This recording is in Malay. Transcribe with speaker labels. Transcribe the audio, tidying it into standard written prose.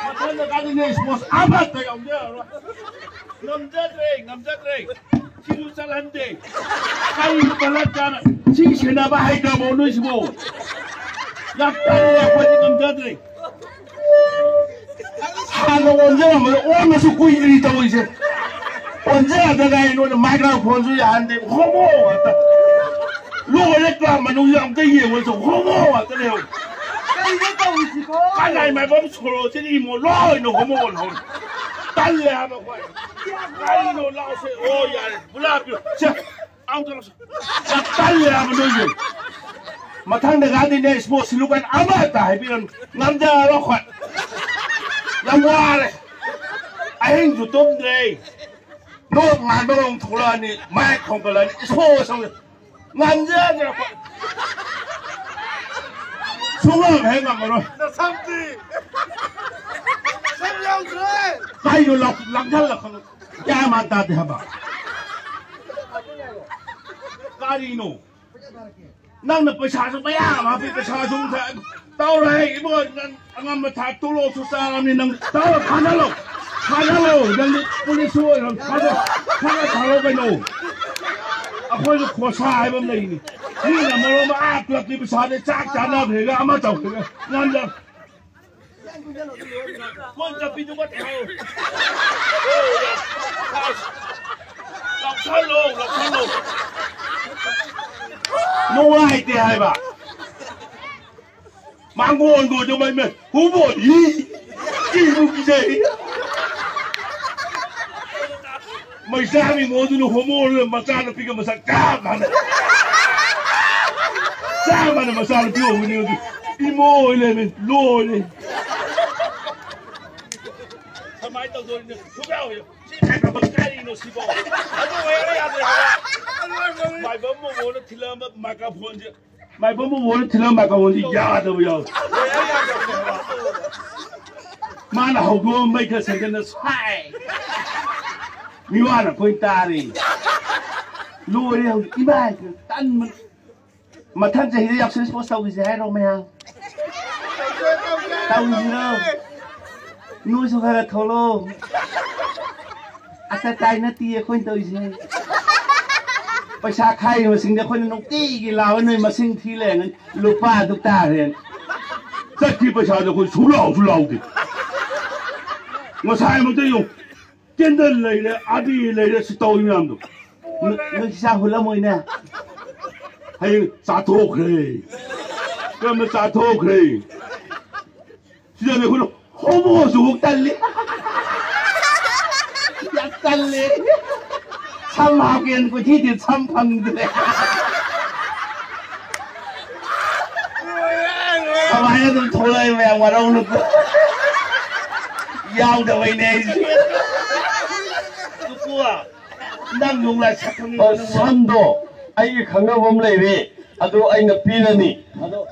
Speaker 1: Matanda kalinya semua amat kayak dia. Ngamjadre. Silu salande. Kali balajan. Si senaba haida mau semua. Yaktan apa di ngamjadre. Kalau orang masuk kuih tahu isi. Onje ada gaya ini mikrofon tu yang ande homo ada. Lu oleh kelama nu yang tinggi macam homo ada ni. Kan ai mai bom solo jadi mo loy no homo no. Tan le apa kau? Kali no lau se oh ya, bulap yo. Cek, out terus. Tan le apa no je. Matang dengan ini semua silukan apa dah? Bilang ngamda lokat. Yang wale. Aing tutup deh. Nốt ngàn đô đồng thủ là này mai không có lần xô xong rồi ngàn ra rồi xuống rồi hay ngầm rồi
Speaker 2: xong gì xong nhau rồi
Speaker 1: tay rồi lọc lắm thân là không cha mà ta thì hả bà cái gì nổ năng được phải xả xuống bé mà phải xả xuống thế tao này cái bữa anh mà thả tu lô xuống xa làm gì năng tao là khá năng Hello, dan polis orang kada kalau kau aku itu kuasa ayam ni. Ni nama orang apa lagi di besar cak cana berega amat jauh berega. Nanda. Kau tapi juga tahu. Laksano. Mulai dia apa? Manggon tu cuma ni. Hubo ibu kita. Mày ra mình ngồi tụi nó homo rồi mà ra nó phi cái mà sao cá mà này ra mà sao nó phi homo này đi mồi lên mình lôi lên sao mai tao rồi thuốc nào vậy chỉ phải cầm cái đi nó xí bỏ anh nói cái gì vậy mày bấm một nó thì làm mà cả phun chứ mày bấm một nó thì làm mà cả phun gì ya đâu bây giờ mà là hậu đua mấy cái sản phẩm nó sai miว่าน่ะpointตาดิรู้เรื่องอีบ้าคือตั้นมันมาท่านจะเห็นอยากซื้อสปอร์ตเซาดีให้เราไหมฮะเต้าดีแล้วนู้นสุภาพทอโลอาศัยใจนาทีคนเต้าดีประชาใครมาสิ่งเดียวคนน้องตีกี่เราหน่อยมาสิ่งที่แรงลูกป้าทุกตาเรียนสักที่ประชาชนคนสู้เราดิมาใช้มันจะอยู่真的来了，阿弟来了是导演的，你下回了没呢？还有啥头盔？干嘛啥头盔？现在没回来，好不熟单哩，呀单哩，参考见过天天参碰的嘞。ทำไมต้องโทรเลยแมวมาเราลูกยาวแต่ไว้ในนั่งลงเลยชักทั้งนี้
Speaker 3: 산도 아이 강가범 레이비 아도 아이 나 비나니 아도